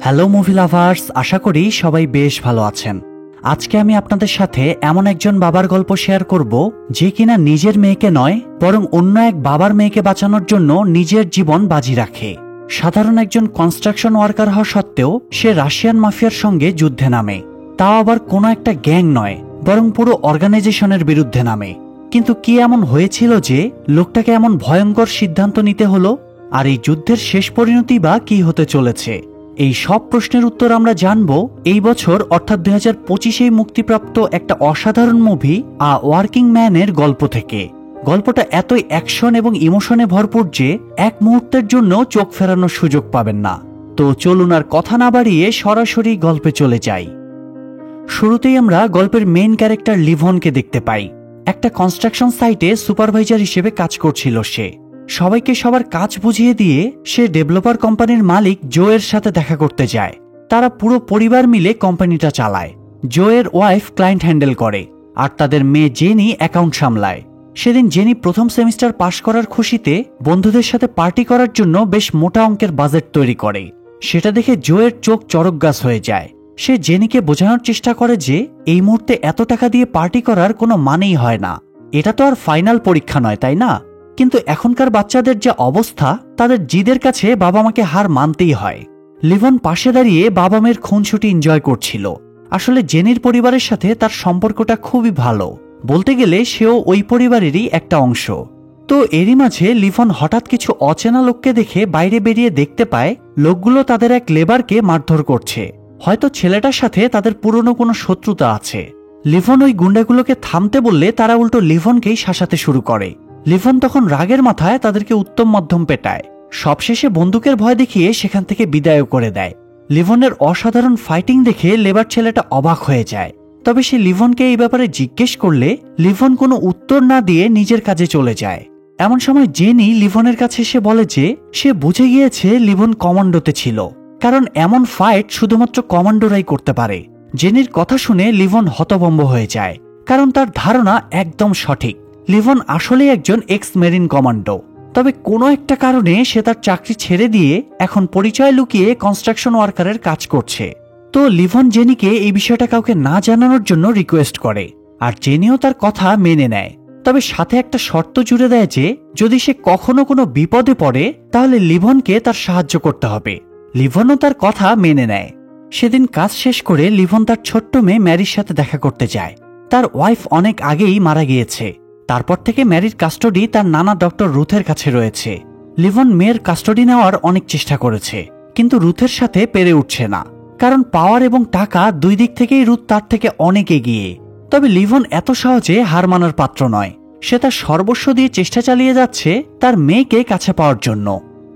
Hello movie lovers, আশা করি সবাই বেশ ভালো আছেন। আজকে আমি আপনাদের সাথে এমন একজন বাবার গল্প শেয়ার করব যে কিনা নিজের মেয়েকে নয় বরং অন্য এক বাবার মেয়েকে বাঁচানোর জন্য নিজের জীবন বাজি রাখে। সাধারণ একজন কনস্ট্রাকশন ওয়ার্কার হওয়া সত্ত্বেও সে রাশিয়ান মাফিয়ার সঙ্গে যুদ্ধে নামে, তাও আবার কোনো একটা গ্যাং নয় বরং পুরো অর্গানাইজেশনের বিরুদ্ধে নামে। কিন্তু কি এমন হয়েছিল যে লোকটাকে এমন ভয়ঙ্কর সিদ্ধান্ত নিতে হলো, আর এই যুদ্ধের শেষ পরিণতি বা কি হতে চলেছে? এই সব প্রশ্নের উত্তর আমরা জানব এই বছর অর্থাৎ 2025-এ মুক্তিপ্রাপ্ত একটা অসাধারণ মুভি আ ওয়ার্কিং ম্যানের গল্প থেকে। গল্পটা এতই অ্যাকশন এবং ইমোশনে ভরপুর যে এক মুহূর্তের জন্য চোখ ফেরানোর সুযোগ পাবেন না। তো চলুন আর কথা না বাড়িয়ে সরাসরি গল্পে চলে যাই। শুরুতেই আমরা গল্পের মেইন ক্যারেক্টার লিভনকে দেখতে পাই। একটা কনস্ট্রাকশন সাইটে সুপারভাইজার হিসেবে কাজ করছিল সে। সবাইকে সবার কাজ বুঝিয়ে দিয়ে সে ডেভেলপার কোম্পানির মালিক জো এর সাথে দেখা করতে যায়। তারা পুরো পরিবার মিলে কোম্পানিটা চালায়। জো এর ওয়াইফ ক্লায়েন্ট হ্যান্ডেল করে আর তাদের মেয়ে জেনি অ্যাকাউন্ট সামলায়। সেদিন জেনি প্রথম সেমিস্টার পাশ করার খুশিতে বন্ধুদের সাথে পার্টি করার জন্য বেশ মোটা অঙ্কের বাজেট তৈরি করে। সেটা দেখে জো এর চোখ চড়কগাছ হয়ে যায়। সে জেনিকে বোঝানোর চেষ্টা করে যে এই মুহূর্তে এত টাকা দিয়ে পার্টি করার কোনো মানেই হয় না। এটা তো আর ফাইনাল পরীক্ষা নয়, তাই না? কিন্তু এখনকার বাচ্চাদের যে অবস্থা, তাদের জিদের কাছে বাবা মাকে হার মানতেই হয়। লিভন পাশে দাঁড়িয়ে বাবা মেয়ের খুনসুটি এনজয় করছিল। আসলে জেনির পরিবারের সাথে তার সম্পর্কটা খুবই ভালো, বলতে গেলে সেও ওই পরিবারেরই একটা অংশ। তো এরই মাঝে লিভন হঠাৎ কিছু অচেনা লোককে দেখে বাইরে বেরিয়ে দেখতে পায় লোকগুলো তাদের এক লেবারকে মারধর করছে। হয়তো ছেলেটার সাথে তাদের পুরনো কোনো শত্রুতা আছে। লিভন ওই গুন্ডাগুলোকে থামতে বললে তারা উল্টো লিভনকেই শাসাতে শুরু করে। লিভন তখন রাগের মাথায় তাদেরকে উত্তম মধ্যম পেটায়। সবশেষে বন্দুকের ভয় দেখিয়ে সেখান থেকে বিদায় করে দেয়। লিভনের অসাধারণ ফাইটিং দেখে লেবার ছেলেটা অবাক হয়ে যায়। তবে সে লিভনকে এই ব্যাপারে জিজ্ঞেস করলে লিভন কোনো উত্তর না দিয়ে নিজের কাজে চলে যায়। এমন সময় জেনি লিভনের কাছে এসে বলে যে সে বুঝে গিয়েছে লিভন কমান্ডোতে ছিল, কারণ এমন ফাইট শুধুমাত্র কমান্ডোরাই করতে পারে। জেনির কথা শুনে লিভন হতভম্ব হয়ে যায়, কারণ তার ধারণা একদম সঠিক। লিভন আসলে একজন এক্স মেরিন কমান্ডো। তবে কোনো একটা কারণে সে তার চাকরি ছেড়ে দিয়ে এখন পরিচয় লুকিয়ে কনস্ট্রাকশন ওয়ার্কারের কাজ করছে। তো লিভন জেনিকে এই বিষয়টা কাউকে না জানানোর জন্য রিকোয়েস্ট করে, আর জেনিও তার কথা মেনে নেয়। তবে সাথে একটা শর্ত জুড়ে দেয় যে যদি সে কখনো কোনো বিপদে পড়ে তাহলে লিভনকে তার সাহায্য করতে হবে। লিভনও তার কথা মেনে নেয়। সেদিন কাজ শেষ করে লিভন তার ছোট্ট মেয়ে ম্যারির সাথে দেখা করতে যায়। তার ওয়াইফ অনেক আগেই মারা গিয়েছে। তারপর থেকে ম্যারির কাস্টডি তার নানা ডক্টর রুথের কাছে রয়েছে। লিভন মেয়ের কাস্টডি নেওয়ার অনেক চেষ্টা করেছে, কিন্তু রুথের সাথে পেরে উঠছে না, কারণ পাওয়ার এবং টাকা দুই দিক থেকেই রুথ তার থেকে অনেক এগিয়ে। তবে লিভন এত সহজে হার মানার পাত্র নয়। সে তার সর্বস্ব দিয়ে চেষ্টা চালিয়ে যাচ্ছে তার মেয়েকে কাছে পাওয়ার জন্য।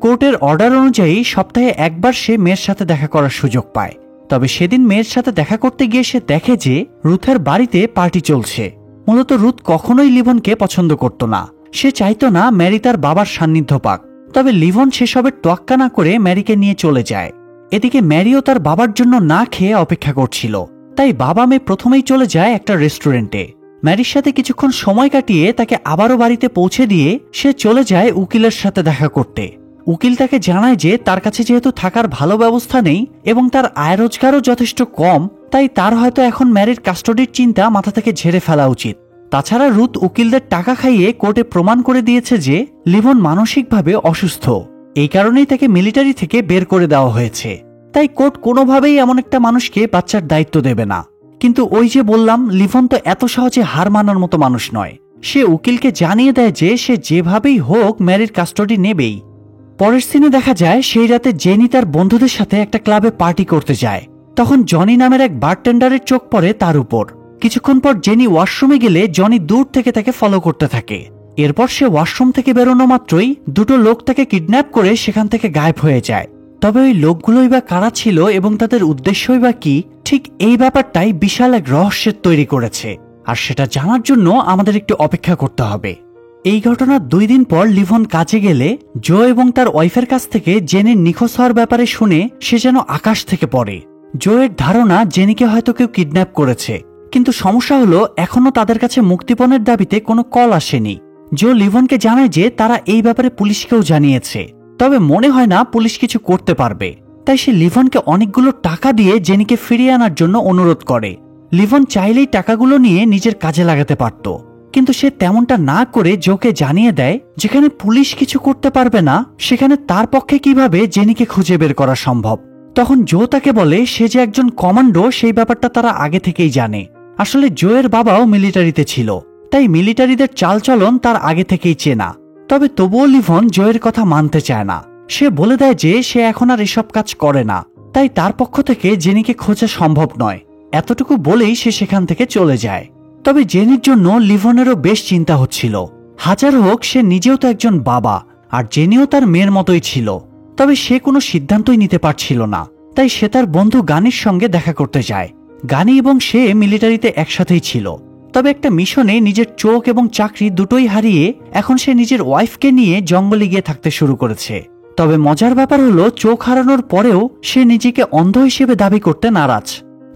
কোর্টের অর্ডার অনুযায়ী সপ্তাহে একবার সে মেয়ের সাথে দেখা করার সুযোগ পায়। তবে সেদিন মেয়ের সাথে দেখা করতে গিয়ে সে দেখে যে রুথের বাড়িতে পার্টি চলছে। মূলত রুথ কখনোই লিভনকে পছন্দ করত না। সে চাইতো না ম্যারি তার বাবার সান্নিধ্য পাক। তবে লিভন সেসবের তোয়াক্কা না করে ম্যারিকে নিয়ে চলে যায়। এদিকে ম্যারিও তার বাবার জন্য না খেয়ে অপেক্ষা করছিল। তাই বাবা মেয়ে প্রথমেই চলে যায় একটা রেস্টুরেন্টে। ম্যারির সাথে কিছুক্ষণ সময় কাটিয়ে তাকে আবারও বাড়িতে পৌঁছে দিয়ে সে চলে যায় উকিলের সাথে দেখা করতে। উকিল তাকে জানায় যে তার কাছে যেহেতু থাকার ভালো ব্যবস্থা নেই এবং তার আয় রোজগারও যথেষ্ট কম, তাই তার হয়তো এখন ম্যারির কাস্টডির চিন্তা মাথা থেকে ঝেড়ে ফেলা উচিত। তাছাড়া রুথ উকিলদের টাকা খাইয়ে কোর্টে প্রমাণ করে দিয়েছে যে লিভন মানসিকভাবে অসুস্থ। এই কারণেই তাকে মিলিটারি থেকে বের করে দেওয়া হয়েছে। তাই কোর্ট কোনোভাবেই এমন একটা মানুষকে বাচ্চার দায়িত্ব দেবে না। কিন্তু ওই যে বললাম, লিভন তো এত সহজে হার মানার মতো মানুষ নয়। সে উকিলকে জানিয়ে দেয় যে সে যেভাবেই হোক ম্যারির কাস্টডি নেবেই। পরের সিনে দেখা যায় সেই রাতে জেনি তার বন্ধুদের সাথে একটা ক্লাবে পার্টি করতে যায়। তখন জনি নামের এক বারটেন্ডারের চোখ পড়ে তার উপর। কিছুক্ষণ পর জেনি ওয়াশরুমে গেলে জনি দূর থেকে তাকে ফলো করতে থাকে। এরপর সে ওয়াশরুম থেকে বেরোনো মাত্রই দুটো লোক তাকে কিডন্যাপ করে সেখান থেকে গায়েব হয়ে যায়। তবে ওই লোকগুলোই বা কারা ছিল এবং তাদের উদ্দেশ্যই বা কি, ঠিক এই ব্যাপারটাই বিশাল এক রহস্যের তৈরি করেছে। আর সেটা জানার জন্য আমাদের একটু অপেক্ষা করতে হবে। এই ঘটনার 2 দিন পর লিভন কাজে গেলে জো এবং তার ওয়াইফের কাছ থেকে জেনির নিখোঁজ হওয়ার ব্যাপারে শুনে সে যেন আকাশ থেকে পড়ে। জো এর ধারণা জেনিকে হয়তো কেউ কিডন্যাপ করেছে, কিন্তু সমস্যা হলো এখনো তাদের কাছে মুক্তিপণের দাবিতে কোনো কল আসেনি। জো লিভনকে জানায় যে তারা এই ব্যাপারে পুলিশকেও জানিয়েছে, তবে মনে হয় না পুলিশ কিছু করতে পারবে। তাই সে লিভনকে অনেকগুলো টাকা দিয়ে জেনিকে ফিরিয়ে আনার জন্য অনুরোধ করে। লিভন চাইলেই টাকাগুলো নিয়ে নিজের কাজে লাগাতে পারত, কিন্তু সে তেমনটা না করে জোকে জানিয়ে দেয় যেখানে পুলিশ কিছু করতে পারবে না সেখানে তার পক্ষে কিভাবে জেনিকে খুঁজে বের করা সম্ভব। তখন জো তাকে বলে সে যে একজন কমান্ডো সেই ব্যাপারটা তারা আগে থেকেই জানে। আসলে জো এর বাবাও মিলিটারিতে ছিল, তাই মিলিটারিদের চালচলন তার আগে থেকেই চেনা। তবে তবুও লিভন জো এর কথা মানতে চায় না। সে বলে দেয় যে সে এখন আর এসব কাজ করে না, তাই তার পক্ষ থেকে জেনিকে খোঁজা সম্ভব নয়। এতটুকু বলেই সে সেখান থেকে চলে যায়। তবে জেনির জন্য লিভনেরও বেশ চিন্তা হচ্ছিল। হাজার হোক সে নিজেও তো একজন বাবা, আর জেনিও তার মেয়ের মতোই ছিল। তবে সে কোনো সিদ্ধান্তই নিতে পারছিল না, তাই সে তার বন্ধু গানির সঙ্গে দেখা করতে যায়। গানি এবং সে মিলিটারিতে একসাথেই ছিল, তবে একটা মিশনে নিজের চোখ এবং চাকরি দুটোই হারিয়ে এখন সে নিজের ওয়াইফকে নিয়ে জঙ্গলে গিয়ে থাকতে শুরু করেছে। তবে মজার ব্যাপার হলো চোখ হারানোর পরেও সে নিজেকে অন্ধ হিসেবে দাবি করতে নারাজ।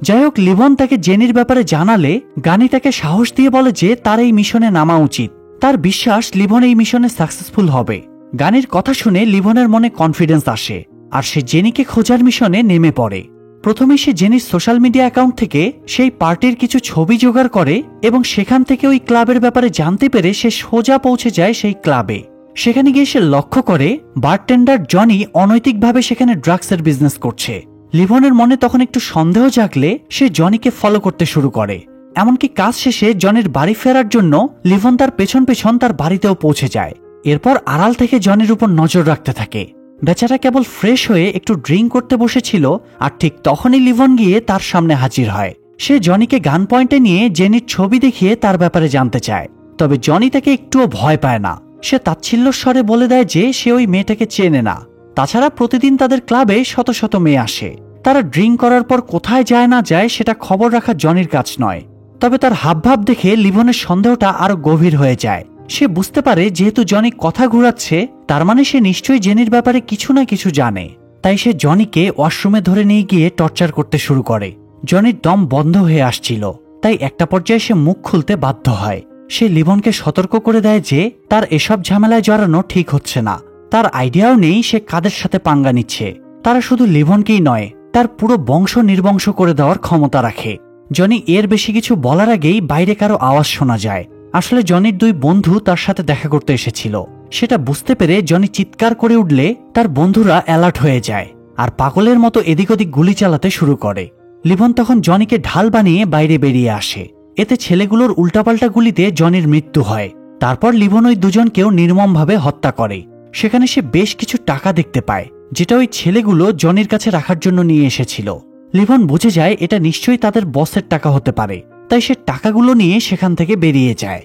যাই হোক, লিভন তাকে জেনির ব্যাপারে জানালে গানি তাকে সাহস দিয়ে বলে যে তার এই মিশনে নামা উচিত। তার বিশ্বাস লিভন এই মিশনে সাকসেসফুল হবে। গানির কথা শুনে লিভনের মনে কনফিডেন্স আসে, আর সে জেনিকে খোঁজার মিশনে নেমে পড়ে। প্রথমে সে জেনির সোশ্যাল মিডিয়া অ্যাকাউন্ট থেকে সেই পার্টির কিছু ছবি জোগাড় করে এবং সেখান থেকে ওই ক্লাবের ব্যাপারে জানতে পেরে সে সোজা পৌঁছে যায় সেই ক্লাবে। সেখানে গিয়ে সে লক্ষ্য করে বারটেন্ডার জনি অনৈতিকভাবে সেখানে ড্রাগসের বিজনেস করছে। লিভনের মনে তখন একটু সন্দেহ জাগলে সে জনিকে ফলো করতে শুরু করে। এমনকি কাজ শেষে জনির বাড়ি ফেরার জন্য লিভন তার পেছন পেছন তার বাড়িতেও পৌঁছে যায়। এরপর আড়াল থেকে জনির উপর নজর রাখতে থাকে। বেচারা কেবল ফ্রেশ হয়ে একটু ড্রিঙ্ক করতে বসেছিল, আর ঠিক তখনই লিভন গিয়ে তার সামনে হাজির হয়। সে জনিকে গান পয়েন্টে নিয়ে জেনির ছবি দেখিয়ে তার ব্যাপারে জানতে চায়। তবে জনি তাকে একটুও ভয় পায় না। সে তাচ্ছিল্য স্বরে বলে দেয় যে সে ওই মেয়েটাকে চেনে না। তাছাড়া প্রতিদিন তাদের ক্লাবে শত শত মেয়ে আসে। তারা ড্রিঙ্ক করার পর কোথায় যায় না যায় সেটা খবর রাখা জনির কাজ নয়। তবে তার হাবভাব দেখে লিভনের সন্দেহটা আরো গভীর হয়ে যায়। সে বুঝতে পারে যেহেতু জনি কথা ঘুরাচ্ছে, তার মানে সে নিশ্চয়ই জেনির ব্যাপারে কিছু না কিছু জানে। তাই সে জনিকে ওয়াশরুমে ধরে নিয়ে গিয়ে টর্চার করতে শুরু করে। জনির দম বন্ধ হয়ে আসছিল, তাই একটা পর্যায়ে সে মুখ খুলতে বাধ্য হয়। সে লিভনকে সতর্ক করে দেয় যে তার এসব ঝামেলায় জড়ানো ঠিক হচ্ছে না। তার আইডিয়াও নেই সে কাদের সাথে পাঙ্গা নিচ্ছে। তারা শুধু লিভনকেই নয়, তার পুরো বংশ নির্বংশ করে দেওয়ার ক্ষমতা রাখে। জনি এর বেশি কিছু বলার আগেই বাইরে কারো আওয়াজ শোনা যায়। আসলে জনির দুই বন্ধু তার সাথে দেখা করতে এসেছিল। সেটা বুঝতে পেরে জনি চিৎকার করে উঠলে তার বন্ধুরা অ্যালার্ট হয়ে যায় আর পাগলের মতো এদিক ওদিক গুলি চালাতে শুরু করে। লিভন তখন জনিকে ঢাল বানিয়ে বাইরে বেরিয়ে আসে। এতে ছেলেগুলোর উল্টাপাল্টা গুলিতে জনির মৃত্যু হয়। তারপর লিভন ওই দুজনকেও নির্মমভাবে হত্যা করে। সেখানে সে বেশ কিছু টাকা দেখতে পায়, যেটা ওই ছেলেগুলো জনির কাছে রাখার জন্য নিয়ে এসেছিল। লিভন বুঝে যায় এটা নিশ্চয়ই তাদের বসের টাকা হতে পারে, তাই সে টাকাগুলো নিয়ে সেখান থেকে বেরিয়ে যায়।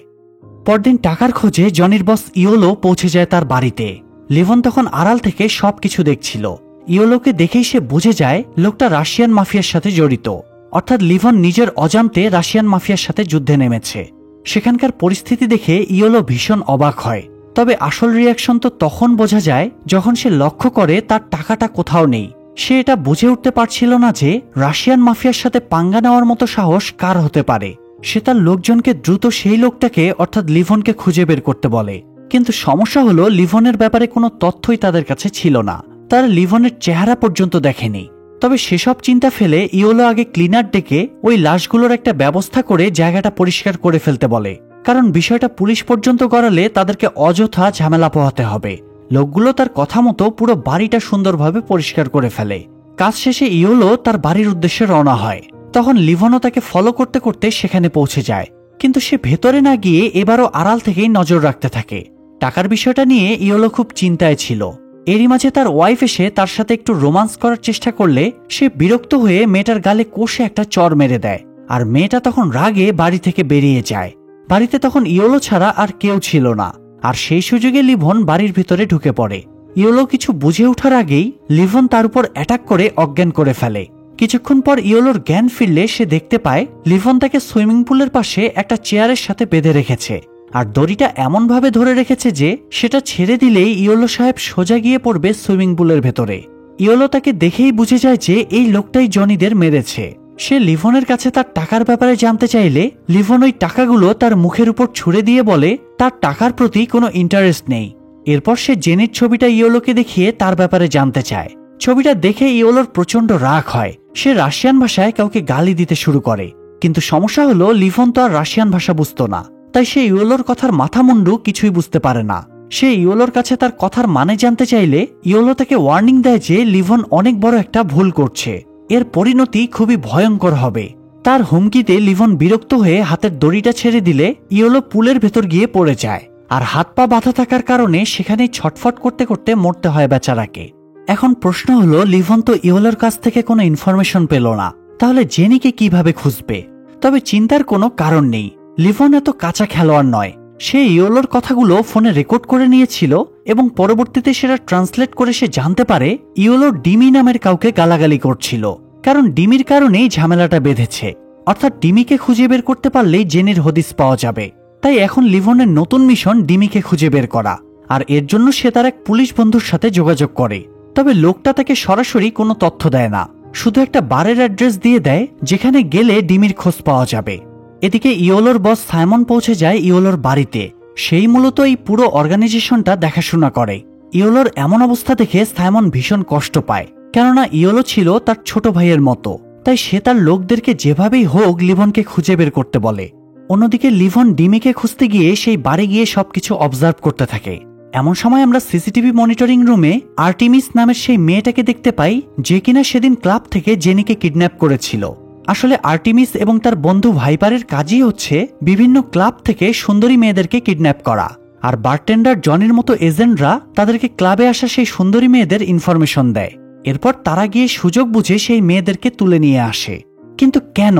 পরদিন টাকার খোঁজে জনির বস ইয়োলো পৌঁছে যায় তার বাড়িতে। লিভন তখন আড়াল থেকে সবকিছু দেখছিল। ইয়োলোকে দেখেই সে বুঝে যায় লোকটা রাশিয়ান মাফিয়ার সাথে জড়িত, অর্থাৎ লিভন নিজের অজান্তে রাশিয়ান মাফিয়ার সাথে যুদ্ধে নেমেছে। সেখানকার পরিস্থিতি দেখে ইয়োলো ভীষণ অবাক হয়। তবে আসল রিয়াকশন তো তখন বোঝা যায় যখন সে লক্ষ্য করে তার টাকাটা কোথাও নেই। সে এটা বুঝে উঠতে পারছিল না যে রাশিয়ান মাফিয়ার সাথে পাঙ্গা নেওয়ার মতো সাহস কার হতে পারে। সে তার লোকজনকে দ্রুত সেই লোকটাকে অর্থাৎ লিভনকে খুঁজে বের করতে বলে। কিন্তু সমস্যা হলো লিভনের ব্যাপারে কোনো তথ্যই তাদের কাছে ছিল না। তারা লিভনের চেহারা পর্যন্ত দেখেনি। তবে সেসব চিন্তা ফেলে ইয়োলো আগে ক্লিনার ডেকে ওই লাশগুলোর একটা ব্যবস্থা করে জায়গাটা পরিষ্কার করে ফেলতে বলে, কারণ বিষয়টা পুলিশ পর্যন্ত গড়ালে তাদেরকে অযথা ঝামেলা পোহাতে হবে। লোকগুলো তার কথা মতো পুরো বাড়িটা সুন্দরভাবে পরিষ্কার করে ফেলে। কাজ শেষে ইয়োলো তার বাড়ির উদ্দেশ্যে রওনা হয়। তখন লিভনও তাকে ফলো করতে করতে সেখানে পৌঁছে যায়, কিন্তু সে ভেতরে না গিয়ে এবারও আড়াল থেকেই নজর রাখতে থাকে। টাকার বিষয়টা নিয়ে ইয়োলো খুব চিন্তায় ছিল। এরই মাঝে তার ওয়াইফ এসে তার সাথে একটু রোমান্স করার চেষ্টা করলে সে বিরক্ত হয়ে মেয়েটার গালে কষে একটা চড় মেরে দেয়, আর মেয়েটা তখন রাগে বাড়ি থেকে বেরিয়ে যায়। বাড়িতে তখন ইয়োলো ছাড়া আর কেউ ছিল না, আর সেই সুযোগে লিভন বাড়ির ভিতরে ঢুকে পড়ে। ইয়োলো কিছু বুঝে ওঠার আগেই লিভন তার উপর অ্যাটাক করে অজ্ঞান করে ফেলে। কিছুক্ষণ পর ইয়োলোর জ্ঞান ফিরলে সে দেখতে পায় লিভন তাকে সুইমিং পুলের পাশে একটা চেয়ারের সাথে বেঁধে রেখেছে, আর দড়িটা এমনভাবে ধরে রেখেছে যে সেটা ছেড়ে দিলেই ইয়োলো সাহেব সোজা গিয়ে পড়বে সুইমিং পুলের ভেতরে। ইয়োলো তাকে দেখেই বুঝে যায় যে এই লোকটাই জনিদের মেরেছে। সে লিভনের কাছে তার টাকার ব্যাপারে জানতে চাইলে লিভন ওই টাকাগুলো তার মুখের উপর ছুড়ে দিয়ে বলে তার টাকার প্রতি কোনো ইন্টারেস্ট নেই। এরপর সে জেনির ছবিটা ইয়োলোকে দেখিয়ে তার ব্যাপারে জানতে চায়। ছবিটা দেখে ইওলোর প্রচন্ড রাগ হয়। সে রাশিয়ান ভাষায় কাউকে গালি দিতে শুরু করে, কিন্তু সমস্যা হলো লিভন তো আর রাশিয়ান ভাষা বুঝতো না, তাই সে ইওলোর কথার মাথামুন্ডু কিছুই বুঝতে পারে না। সে ইওলোর কাছে তার কথার মানে জানতে চাইলে ইওলো তাকে ওয়ার্নিং দেয় যে লিভন অনেক বড় একটা ভুল করছে, এর পরিণতি খুবই ভয়ঙ্কর হবে। তার হুমকিতে লিভন বিরক্ত হয়ে হাতের দড়িটা ছেড়ে দিলে ইওলো পুলের ভেতর গিয়ে পড়ে যায়, আর হাত পা বাঁধা থাকার কারণে সেখানেই ছটফট করতে করতে মরতে হয় বেচারাকে। এখন প্রশ্ন হলো, লিভন তো ইওলোর কাছ থেকে কোনো ইনফরমেশন পেল না, তাহলে জেনিকে কিভাবে খুঁজবে? তবে চিন্তার কোনো কারণ নেই, লিভন এত কাঁচা খেলোয়াড় নয়। সে ইওলোর কথাগুলো ফোনে রেকর্ড করে নিয়েছিল এবং পরবর্তীতে সেটা ট্রান্সলেট করে সে জানতে পারে ইওলো ডিমি নামের কাউকে গালাগালি করছিল, কারণ ডিমির কারণেই ঝামেলাটা বেঁধেছে। অর্থাৎ ডিমিকে খুঁজে বের করতে পারলেই জেনির হদিস পাওয়া যাবে। তাই এখন লিভনের নতুন মিশন ডিমিকে খুঁজে বের করা, আর এর জন্য সে তার এক পুলিশ বন্ধুর সাথে যোগাযোগ করে। তবে লোকটা তাকে সরাসরি কোনো তথ্য দেয় না, শুধু একটা বারের অ্যাড্রেস দিয়ে দেয় যেখানে গেলে ডিমির খোঁজ পাওয়া যাবে। এদিকে ইওলোর বস সাইমন পৌঁছে যায় ইওলোর বাড়িতে। সেই মূলত এই পুরো অর্গানাইজেশনটা দেখাশোনা করে। ইওলোর এমন অবস্থা দেখে সাইমন ভীষণ কষ্ট পায়, কেননা ইওলো ছিল তার ছোট ভাইয়ের মতো। তাই সে তার লোকদেরকে যেভাবেই হোক লিভনকে খুঁজে বের করতে বলে। অন্যদিকে লিভন ডিমিকে খুঁজতে গিয়ে সেই বাড়ি গিয়ে সবকিছু অবজার্ভ করতে থাকে। এমন সময় আমরা সিসিটিভি মনিটরিং রুমে আর্টিমিস নামের সেই মেয়েটাকে দেখতে পাই, যে কিনা সেদিন ক্লাব থেকে জেনিকে কিডন্যাপ করেছিল। আসলে আর্টিমিস এবং তার বন্ধু ভাইপারের কাজই হচ্ছে বিভিন্ন ক্লাব থেকে সুন্দরী মেয়েদেরকে কিডন্যাপ করা, আর বারটেন্ডার জনির মতো এজেন্টরা তাদেরকে ক্লাবে আসা সেই সুন্দরী মেয়েদের ইনফরমেশন দেয়। এরপর তারা গিয়ে সুযোগ বুঝে সেই মেয়েদেরকে তুলে নিয়ে আসে। কিন্তু কেন?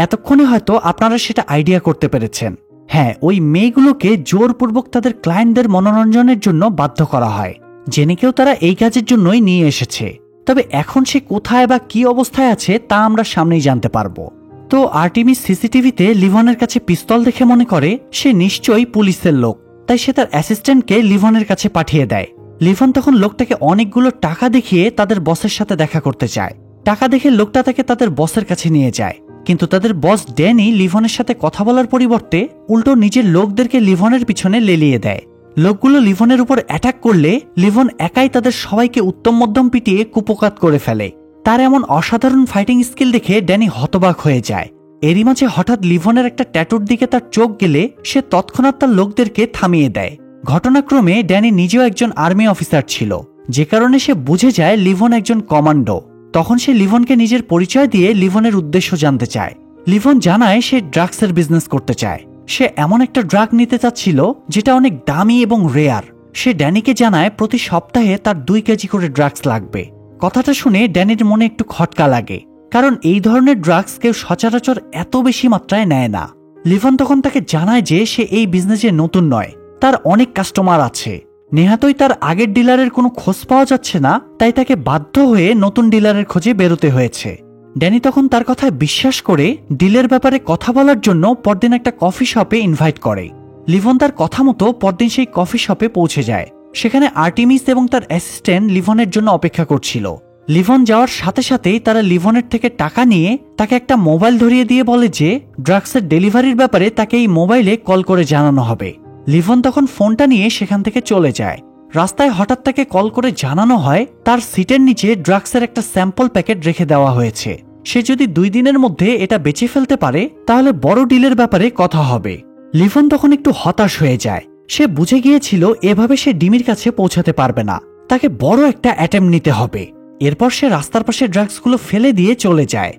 এতক্ষণে হয়তো আপনারা সেটা আইডিয়া করতে পেরেছেন। হ্যাঁ, ওই মেয়েগুলোকে জোরপূর্বক তাদের ক্লায়েন্টদের মনোরঞ্জনের জন্য বাধ্য করা হয়। জেনিকেও তারা এই কাজের জন্যই নিয়ে এসেছে। তবে এখন সে কোথায় বা কি অবস্থায় আছে তা আমরা সামনেই জানতে পারবো। তো আর্টিমিস সিসিটিভিতে লিভনের কাছে পিস্তল দেখে মনে করে সে নিশ্চয়ই পুলিশের লোক, তাই সে তার অ্যাসিস্ট্যান্টকে লিভনের কাছে পাঠিয়ে দেয়। লিভন তখন লোকটাকে অনেকগুলো টাকা দেখিয়ে তাদের বসের সাথে দেখা করতে চায়। টাকা দেখে লোকটা তাকে তাদের বসের কাছে নিয়ে যায়, কিন্তু তাদের বস ড্যানি লিভনের সাথে কথা বলার পরিবর্তে উল্টো নিজের লোকদেরকে লিভনের পিছনে লেলিয়ে দেয়। লোকগুলো লিভনের উপর অ্যাটাক করলে লিভন একাই তাদের সবাইকে উত্তম মধ্যম পিটিয়ে কুপোকাত করে ফেলে। তার এমন অসাধারণ ফাইটিং স্কিল দেখে ড্যানি হতবাক হয়ে যায়। এরই মাঝে হঠাৎ লিভনের একটা ট্যাটুর দিকে তার চোখ গেলে সে তৎক্ষণাৎ তার লোকদেরকে থামিয়ে দেয়। ঘটনাক্রমে ড্যানি নিজেও একজন আর্মি অফিসার ছিল, যে কারণে সে বুঝে যায় লিভন একজন কমান্ডো। তখন সে লিভনকে নিজের পরিচয় দিয়ে লিভনের উদ্দেশ্য জানতে চায়। লিভন জানায় সে ড্রাগসের বিজনেস করতে চায়। সে এমন একটা ড্রাগ নিতে চাচ্ছিল যেটা অনেক দামি এবং রেয়ার। সে ড্যানিকে জানায় প্রতি সপ্তাহে তার 2 কেজি করে ড্রাগস লাগবে। কথাটা শুনে ড্যানির মনে একটু খটকা লাগে, কারণ এই ধরনের ড্রাগস কেউ সচরাচর এত বেশি মাত্রায় নেয় না। লিভন তখন তাকে জানায় যে সে এই বিজনেসে নতুন নয়, তার অনেক কাস্টমার আছে। নেহাতই তার আগের ডিলারের কোনো খোঁজ পাওয়া যাচ্ছে না, তাই তাকে বাধ্য হয়ে নতুন ডিলারের খোঁজে বেরোতে হয়েছে। ড্যানি তখন তার কথায় বিশ্বাস করে ডিলের ব্যাপারে কথা বলার জন্য পরদিন একটা কফি শপে ইনভাইট করে। লিভন তার কথা মতো পরদিন সেই কফি শপে পৌঁছে যায়। সেখানে আর্টিমিস এবং তার অ্যাসিস্ট্যান্ট লিভনের জন্য অপেক্ষা করছিল। লিভন যাওয়ার সাথে সাথেই তারা লিভনের থেকে টাকা নিয়ে তাকে একটা মোবাইল ধরিয়ে দিয়ে বলে যে ড্রাগসের ডেলিভারির ব্যাপারে তাকে এই মোবাইলে কল করে জানানো হবে। লিভন তখন ফোনটা নিয়ে সেখান থেকে চলে যায়। রাস্তায় হঠাৎ তাকে কল করে জানানো হয় তার সিটের নিচে ড্রাগসের একটা স্যাম্পল প্যাকেট রেখে দেওয়া হয়েছে। সে যদি 2 দিনের মধ্যে এটা বেচে ফেলতে পারে তাহলে বড় ডিলের ব্যাপারে কথা হবে। লিভন তখন একটু হতাশ হয়ে যায়। সে বুঝে গিয়েছিল এভাবে সে ডিমির কাছে পৌঁছাতে পারবে না, তাকে বড় একটা অ্যাটেম্প নিতে হবে। এরপর সে রাস্তার পাশে ড্রাগসগুলো ফেলে দিয়ে চলে যায়।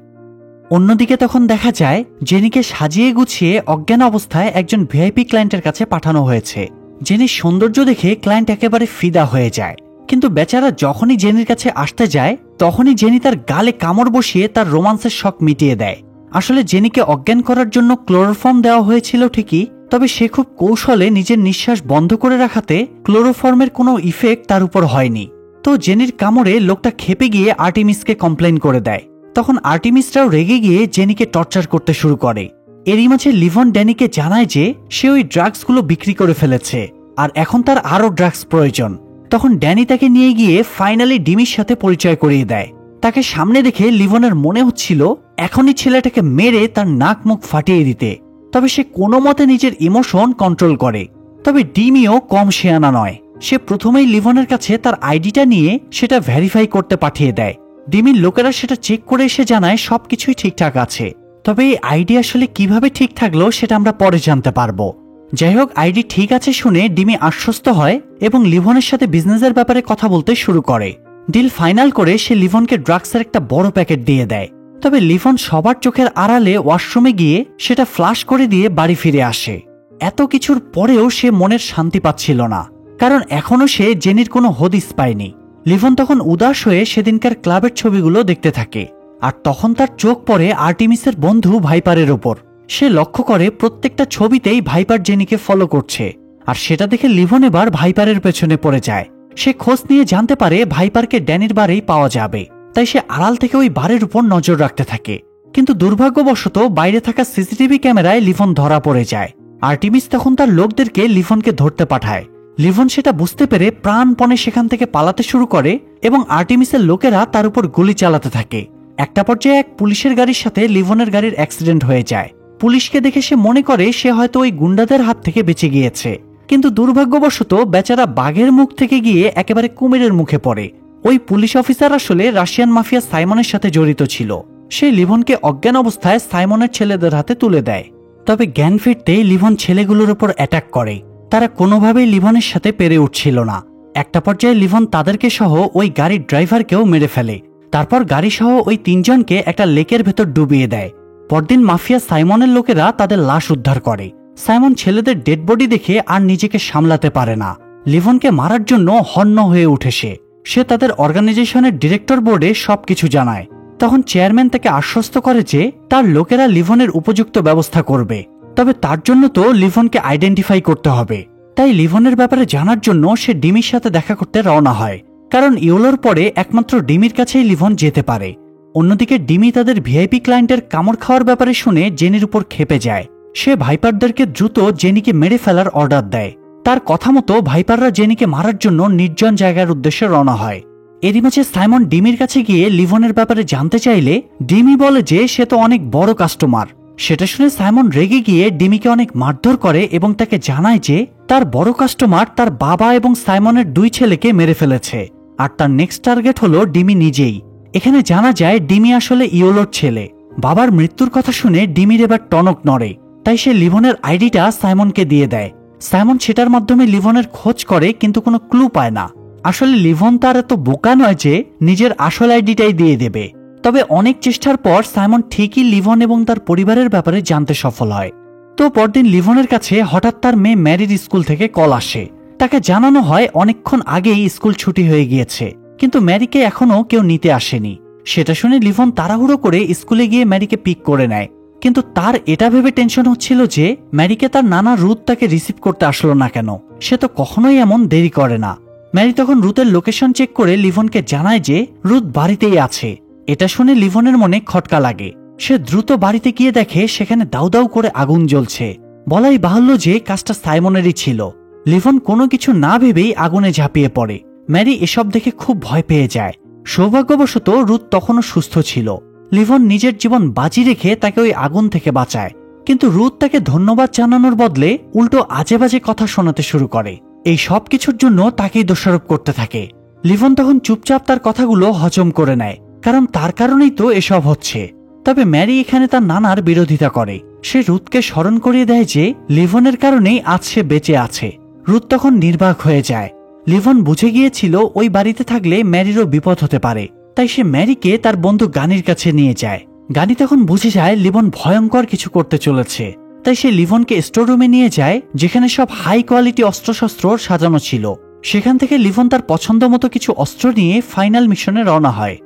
অন্যদিকে তখন দেখা যায় জেনিকে সাজিয়ে গুছিয়ে অজ্ঞান অবস্থায় একজন ভিআইপি ক্লায়েন্টের কাছে পাঠানো হয়েছে। জেনির সৌন্দর্য দেখে ক্লায়েন্ট একেবারে ফিদা হয়ে যায়, কিন্তু বেচারা যখনই জেনির কাছে আসতে যায় তখনই জেনি তার গালে কামড় বসিয়ে তার রোমান্সের শখ মিটিয়ে দেয়। আসলে জেনিকে অজ্ঞান করার জন্য ক্লোরোফর্ম দেওয়া হয়েছিল ঠিকই, তবে সে খুব কৌশলে নিজের নিঃশ্বাস বন্ধ করে রাখাতে ক্লোরোফর্মের কোনো ইফেক্ট তার উপর হয়নি। তো জেনির কামড়ে লোকটা খেপে গিয়ে আর্টিমিসকে কমপ্লেন করে দেয়। তখন আর্টিমিসটাও রেগে গিয়ে জেনিকে টর্চার করতে শুরু করে। এরই মাঝে লিভন ড্যানিকে জানায় যে সে ওই ড্রাগসগুলো বিক্রি করে ফেলেছে আর এখন তার আরো ড্রাগস প্রয়োজন। তখন ড্যানি তাকে নিয়ে গিয়ে ফাইনালি ডিমির সাথে পরিচয় করিয়ে দেয়। তাকে সামনে দেখে লিভনের মনে হচ্ছিল এখনই ছেলেটাকে মেরে তার নাক মুখ ফাটিয়ে দিতে, তবে সে কোনো মতে নিজের ইমোশন কন্ট্রোল করে। তবে ডিমিও কম শেয়ানা নয়, সে প্রথমেই লিভনের কাছে তার আইডিটা নিয়ে সেটা ভেরিফাই করতে পাঠিয়ে দেয়। ডিমির লোকেরা সেটা চেক করে এসে জানায় সবকিছুই ঠিকঠাক আছে। তবে এই আইডি আসলে কিভাবে ঠিক থাকলো সেটা আমরা পরে জানতে পারবো। যাই হোক, আইডি ঠিক আছে শুনে ডিমি আশ্বস্ত হয় এবং লিভনের সাথে বিজনেসের ব্যাপারে কথা বলতে শুরু করে। ডিল ফাইনাল করে সে লিভনকে ড্রাগসের একটা বড় প্যাকেট দিয়ে দেয়। তবে লিভন সবার চোখের আড়ালে ওয়াশরুমে গিয়ে সেটা ফ্লাশ করে দিয়ে বাড়ি ফিরে আসে। এত কিছুর পরেও সে মনের শান্তি পাচ্ছিল না, কারণ এখনো সে জেনির কোনো হদিস পায়নি। লিভন তখন উদাস হয়ে সেদিনকার ক্লাবের ছবিগুলো দেখতে থাকে, আর তখন তার চোখ পড়ে আর্টিমিসের বন্ধু ভাইপারের ওপর। সে লক্ষ্য করে প্রত্যেকটা ছবিতেই ভাইপার জেনিকে ফলো করছে, আর সেটা দেখে লিভন এবার ভাইপারের পেছনে পড়ে যায়। সে খোঁজ নিয়ে জানতে পারে ভাইপারকে ড্যানির বারেই পাওয়া যাবে, তাই সে আড়াল থেকে ওই বারের উপর নজর রাখতে থাকে। কিন্তু দুর্ভাগ্যবশত বাইরে থাকা সিসিটিভি ক্যামেরায় লিভন ধরা পড়ে যায়। আর্টিমিস তখন তার লোকদেরকে লিভনকে ধরতে পাঠায়। লিভন সেটা বুঝতে পেরে প্রাণপণে সেখান থেকে পালাতে শুরু করে এবং আর্টিমিসের লোকেরা তার উপর গুলি চালাতে থাকে। একটা পর্যায়ে এক পুলিশের গাড়ির সাথে লিভনের গাড়ির অ্যাক্সিডেন্ট হয়ে যায়। পুলিশকে দেখে সে মনে করে সে হয়তো ওই গুন্ডাদের হাত থেকে বেঁচে গিয়েছে, কিন্তু দুর্ভাগ্যবশত বেচারা বাঘের মুখ থেকে গিয়ে একেবারে কুমিরের মুখে পড়ে। ওই পুলিশ অফিসার আসলে রাশিয়ান মাফিয়া সাইমনের সাথে জড়িত ছিল। সে লিভনকে অজ্ঞান অবস্থায় সাইমনের ছেলেদের হাতে তুলে দেয়। তবে জ্ঞান ফিরতেই লিভন ছেলেগুলোর উপর অ্যাটাক করে। তারা কোনোভাবেই লিভনের সাথে পেরে উঠছিল না। একটা পর্যায়ে লিভন তাদেরকে সহ ওই গাড়ির ড্রাইভারকেও মেরে ফেলে। তারপর গাড়ি সহ ওই তিনজনকে একটা লেকের ভেতর ডুবিয়ে দেয়। পরদিন মাফিয়া সাইমনের লোকেরা তাদের লাশ উদ্ধার করে। সাইমন ছেলেদের ডেড বডি দেখে আর নিজেকে সামলাতে পারে না। লিভনকে মারার জন্য হন্য হয়ে উঠে সে তাদের অর্গানাইজেশনের ডিরেক্টর বোর্ডে সবকিছু জানায়। তখন চেয়ারম্যান তাকে আশ্বস্ত করে যে তার লোকেরা লিভনের উপযুক্ত ব্যবস্থা করবে, তবে তার জন্য তো লিভনকে আইডেন্টিফাই করতে হবে। তাই লিভনের ব্যাপারে জানার জন্য সে ডিমির সাথে দেখা করতে রওনা হয়, কারণ ইওলোর পরে একমাত্র ডিমির কাছেই লিভন যেতে পারে। অন্যদিকে ডিমি তাদের ভিআইপি ক্লায়েন্টের কামড় খাওয়ার ব্যাপারে শুনে জেনির উপর ক্ষেপে যায়। সে ভাইপারদেরকে দ্রুত জেনিকে মেরে ফেলার অর্ডার দেয়। তার কথা মতো ভাইপাররা জেনিকে মারার জন্য নির্জন জায়গার উদ্দেশ্যে রওনা হয়। এরই মাঝে সাইমন ডিমির কাছে গিয়ে লিভনের ব্যাপারে জানতে চাইলে ডিমি বলে যে সে তো অনেক বড় কাস্টমার। সেটা শুনে সাইমন রেগে গিয়ে ডিমিকে অনেক মারধর করে এবং তাকে জানায় যে তার বড় কাস্টমার তার বাবা এবং সাইমনের দুই ছেলেকে মেরে ফেলেছে, আর তার নেক্সট টার্গেট হলো ডিমি নিজেই। এখানে জানা যায় ডিমি আসলে ইওলোর ছেলে। বাবার মৃত্যুর কথা শুনে ডিমির এবার টনক নড়ে, তাই সে লিভনের আইডিটা সাইমনকে দিয়ে দেয়। সাইমন সেটার মাধ্যমে লিভনের খোঁজ করে, কিন্তু কোনো ক্লু পায় না। আসলে লিভন তার এত বোকা নয় যে নিজের আসল আইডিটাই দিয়ে দেবে। তবে অনেক চেষ্টার পর সাইমন ঠিকই লিভন এবং তার পরিবারের ব্যাপারে জানতে সফল হয়। তো পরদিন লিভনের কাছে হঠাৎ তার মেয়ে ম্যারির স্কুল থেকে কল আসে। তাকে জানানো হয় অনেকক্ষণ আগেই স্কুল ছুটি হয়ে গিয়েছে, কিন্তু ম্যারিকে এখনো কেউ নিতে আসেনি। সেটা শুনে লিভন তাড়াহুড়ো করে স্কুলে গিয়ে ম্যারিকে পিক করে নেয়, কিন্তু তার এটা ভেবে টেনশন হচ্ছিল যে ম্যারিকে তার নানা রুথ তাকে রিসিভ করতে আসলো না কেন। সে তো কখনোই এমন দেরি করে না। ম্যারি তখন রুথের লোকেশন চেক করে লিভনকে জানায় যে রুথ বাড়িতেই আছে। এটা শুনে লিভনের মনে খটকা লাগে। সে দ্রুত বাড়িতে গিয়ে দেখে সেখানে দাউ দাউ করে আগুন জ্বলছে। বলাই বাহুল্য যে কাজটা সাইমনেরই ছিল। লিভন কোনো কিছু না ভেবেই আগুনে ঝাঁপিয়ে পড়ে। ম্যারি এসব দেখে খুব ভয় পেয়ে যায়। সৌভাগ্যবশত রুথ তখনও সুস্থ ছিল। লিভন নিজের জীবন বাজি রেখে তাকে ওই আগুন থেকে বাঁচায়, কিন্তু রুথ তাকে ধন্যবাদ জানানোর বদলে উল্টো আজে বাজে কথা শোনাতে শুরু করে। এই সব কিছুর জন্য তাকেই দোষারোপ করতে থাকে। লিভন তখন চুপচাপ তার কথাগুলো হজম করে নেয়, কারণ তার কারণেই তো এসব হচ্ছে। তবে ম্যারি এখানে তার নানার বিরোধিতা করে। সে রুথকে স্মরণ করিয়ে দেয় যে লিভনের কারণেই আজ সে বেঁচে আছে। রুথ তখন নির্বাক হয়ে যায়। লিভন বুঝে গিয়েছিল ওই বাড়িতে থাকলে ম্যারিরও বিপদ হতে পারে, তাই সে ম্যারিকে তার বন্ধু গানির কাছে নিয়ে যায়। গানি তখন বুঝে যায় লিভন ভয়ঙ্কর কিছু করতে চলেছে, তাই সে লিভনকে স্টোর রুমে নিয়ে যায় যেখানে সব হাই কোয়ালিটি অস্ত্রশস্ত্র সাজানো ছিল। সেখান থেকে লিভন তার পছন্দ মতো কিছু অস্ত্র নিয়ে ফাইনাল মিশনে রওনা হয়।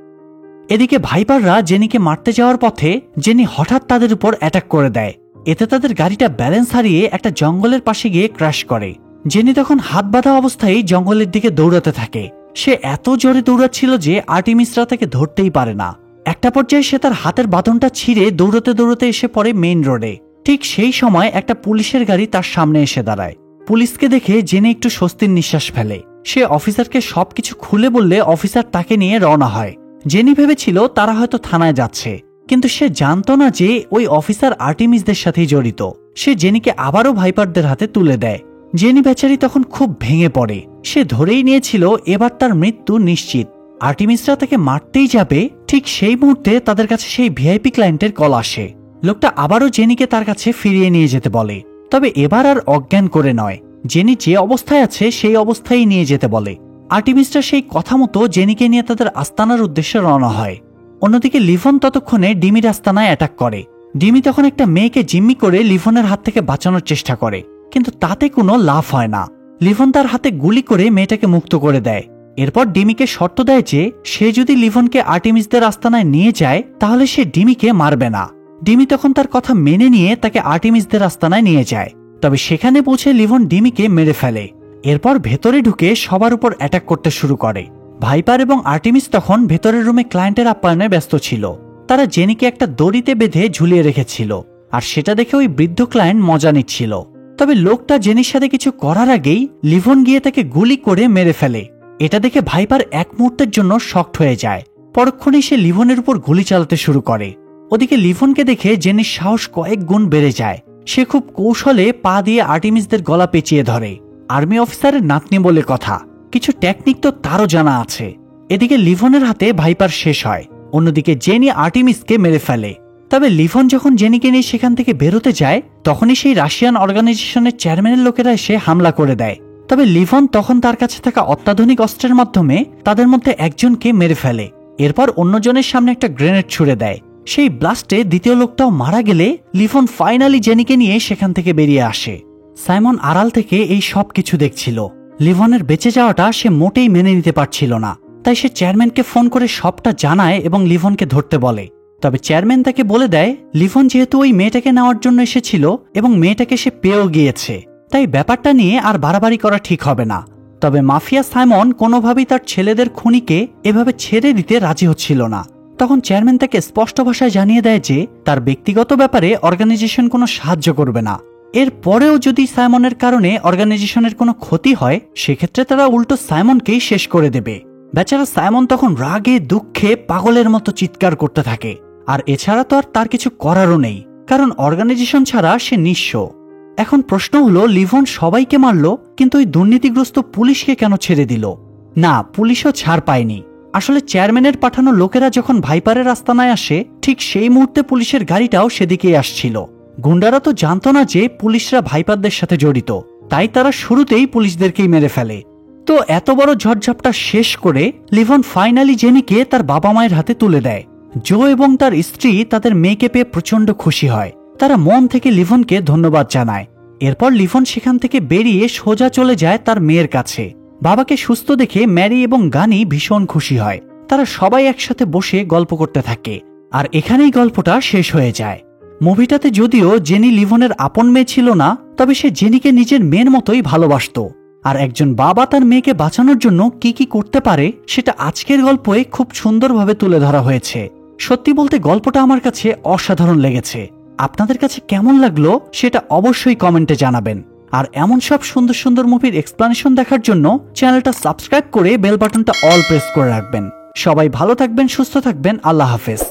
এদিকে ভাইপাররা জেনিকে মারতে যাওয়ার পথে জেনি হঠাৎ তাদের উপর অ্যাটাক করে দেয়। এতে তাদের গাড়িটা ব্যালেন্স হারিয়ে একটা জঙ্গলের পাশে গিয়ে ক্র্যাশ করে। জেনি তখন হাত বাঁধা অবস্থায় জঙ্গলের দিকে দৌড়াতে থাকে। সে এত জোরে দৌড়াচ্ছিল যে আর্টিমিসরা তাকে ধরতেই পারে না। একটা পর্যায়ে সে তার হাতের বাঁধনটা ছিঁড়ে দৌড়াতে দৌড়াতে এসে পড়ে মেইন রোডে। ঠিক সেই সময় একটা পুলিশের গাড়ি তার সামনে এসে দাঁড়ায়। পুলিশকে দেখে জেনি একটু স্বস্তির নিঃশ্বাস ফেলে। সে অফিসারকে সবকিছু খুলে বললে অফিসার তাকে নিয়ে রওনা হয়। জেনি ভেবেছিল তারা হয়তো থানায় যাচ্ছে, কিন্তু সে জানতো না যে ওই অফিসার আর্টিমিসদের সাথেই জড়িত। সে জেনিকে আবারও ভাইপারদের হাতে তুলে দেয়। জেনি বেচারি তখন খুব ভেঙে পড়ে। সে ধরেই নিয়েছিল এবার তার মৃত্যু নিশ্চিত। আর্টেমিসরা তাকে মারতেই যাবে, ঠিক সেই মুহূর্তে তাদের কাছে সেই ভিআইপি ক্লায়েন্টের কল আসে। লোকটা আবারও জেনিকে তার কাছে ফিরিয়ে নিয়ে যেতে বলে, তবে এবার আর অজ্ঞান করে নয়, জেনি যে অবস্থায় আছে সেই অবস্থায় নিয়ে যেতে বলে। আর্টেমিসরা সেই কথা মতো জেনিকে নিয়ে তাদের আস্তানার উদ্দেশ্যে রওনা হয়। অন্যদিকে লিভন ততক্ষণে ডিমির আস্তানায় অ্যাটাক করে। ডিমি তখন একটা মেয়েকে জিম্মি করে লিভনের হাত থেকে বাঁচানোর চেষ্টা করে, কিন্তু তাতে কোনো লাভ হয় না। লিভন তার হাতে গুলি করে মেয়েটাকে মুক্ত করে দেয়। এরপর ডিমিকে শর্ত দেয় যে সে যদি লিভনকে আর্টেমিসদের আস্তানায় নিয়ে যায় তাহলে সে ডিমিকে মারবে না। ডিমি তখন তার কথা মেনে নিয়ে তাকে আর্টেমিসদের আস্তানায় নিয়ে যায়, তবে সেখানে পৌঁছে লিভন ডিমিকে মেরে ফেলে। এরপর ভেতরে ঢুকে সবার উপর অ্যাটাক করতে শুরু করে। ভাইপার এবং আর্টেমিস তখন ভেতরের রুমে ক্লায়েন্টের আপ্যায়নে ব্যস্ত ছিল। তারা জেনিকে একটা দড়িতে বেঁধে ঝুলিয়ে রেখেছিল, আর সেটা দেখে ওই বৃদ্ধ ক্লায়েন্ট মজা নিচ্ছিল। তবে লোকটা জেনির সাথে কিছু করার আগেই লিভন গিয়ে তাকে গুলি করে মেরে ফেলে। এটা দেখে ভাইপার এক মুহূর্তের জন্য শকড হয়ে যায়। পরক্ষণেই সে লিভনের উপর গুলি চালাতে শুরু করে। ওদিকে লিভনকে দেখে জেনির সাহস কয়েক গুণ বেড়ে যায়। সে খুব কৌশলে পা দিয়ে আর্টেমিসদের গলা পেঁচিয়ে ধরে। আর্মি অফিসারের নাতনি বলে কথা, কিছু টেকনিক তো তারও জানা আছে। এদিকে লিভনের হাতে ভাইপার শেষ হয়। অন্যদিকে জেনি আর্টেমিসকে মেরে ফেলে। তবে লিভন যখন জেনিকে নিয়ে সেখান থেকে বেরোতে যায় তখনই সেই রাশিয়ান অর্গানাইজেশনের চেয়ারম্যানের লোকেরা এসে হামলা করে দেয়। তবে লিভন তখন তার কাছে থাকা অত্যাধুনিক অস্ত্রের মাধ্যমে তাদের মধ্যে একজনকে মেরে ফেলে। এরপর অন্যজনের সামনে একটা গ্রেনেড ছুড়ে দেয়। সেই ব্লাস্টে দ্বিতীয় লোকটাও মারা গেলে লিভন ফাইনালি জেনিকে নিয়ে সেখান থেকে বেরিয়ে আসে। সাইমন আড়াল থেকে এই সব কিছু দেখছিল। লিভনের বেঁচে যাওয়াটা সে মোটেই মেনে নিতে পারছিল না, তাই সে চেয়ারম্যানকে ফোন করে সবটা জানায় এবং লিভনকে ধরতে বলে। তবে চেয়ারম্যান তাকে বলে দেয় লিভন যেহেতু ওই মেয়েটাকে নেওয়ার জন্য এসেছিল এবং মেয়েটাকে সে পেয়েও গিয়েছে, তাই ব্যাপারটা নিয়ে আর বাড়াবাড়ি করা ঠিক হবে না। তবে মাফিয়া সাইমন কোনোভাবেই তার ছেলেদের খুনিকে এভাবে ছেড়ে দিতে রাজি হচ্ছিল না। তখন চেয়ারম্যান তাকে স্পষ্ট ভাষায় জানিয়ে দেয় যে তার ব্যক্তিগত ব্যাপারে অর্গানাইজেশন কোনো সাহায্য করবে না। এর পরেও যদি সাইমনের কারণে অর্গানাইজেশনের কোনো ক্ষতি হয় সেক্ষেত্রে তারা উল্টো সাইমনকেই শেষ করে দেবে। বেচারা সাইমন তখন রাগে দুঃখে পাগলের মতো চিৎকার করতে থাকে। আর এছাড়া তো আর তার কিছু করারও নেই, কারণ অর্গানাইজেশন ছাড়া সে নিঃস্ব। এখন প্রশ্ন হলো লিভন সবাইকে মারল, কিন্তু ওই দুর্নীতিগ্রস্ত পুলিশকে কেন ছেড়ে দিল? না, পুলিশও ছাড় পায়নি। আসলে চেয়ারম্যানের পাঠানো লোকেরা যখন ভাইপারের আস্তানায় আসে ঠিক সেই মুহূর্তে পুলিশের গাড়িটাও সেদিকেই আসছিল। গুন্ডারা তো জানতো না যে পুলিশরা ভাইপারদের সাথে জড়িত, তাই তারা শুরুতেই পুলিশদেরকেই মেরে ফেলে। তো এত বড় ঝড়ঝাপটা শেষ করে লিভন ফাইনালি জেনিকে তার বাবা মায়ের হাতে তুলে দেয়। জো এবং তার স্ত্রী তাদের মেয়েকে পেয়ে প্রচন্ড খুশি হয়। তারা মন থেকে লিভনকে ধন্যবাদ জানায়। এরপর লিভন সেখান থেকে বেরিয়ে সোজা চলে যায় তার মেয়ের কাছে। বাবাকে সুস্থ দেখে ম্যারি এবং গানি ভীষণ খুশি হয়। তারা সবাই একসাথে বসে গল্প করতে থাকে, আর এখানেই গল্পটা শেষ হয়ে যায়। মুভিটাতে যদিও জেনি লিভনের আপন মেয়ে ছিল না, তবে সে জেনিকে নিজের মেয়ের মতোই ভালোবাসত। আর একজন বাবা তার মেয়েকে বাঁচানোর জন্য কি কি করতে পারে সেটা আজকের গল্পে খুব সুন্দরভাবে তুলে ধরা হয়েছে। সত্যি বলতে গল্পটা আমার কাছে অসাধারণ লেগেছে। আপনাদের কাছে কেমন লাগলো সেটা অবশ্যই কমেন্টে জানাবেন। আর এমন সব সুন্দর সুন্দর মুভির এক্সপ্লানেশন দেখার জন্য চ্যানেলটা সাবস্ক্রাইব করে বেল বাটনটা অল প্রেস করে রাখবেন। সবাই ভালো থাকবেন, সুস্থ থাকবেন। আল্লাহ হাফেজ।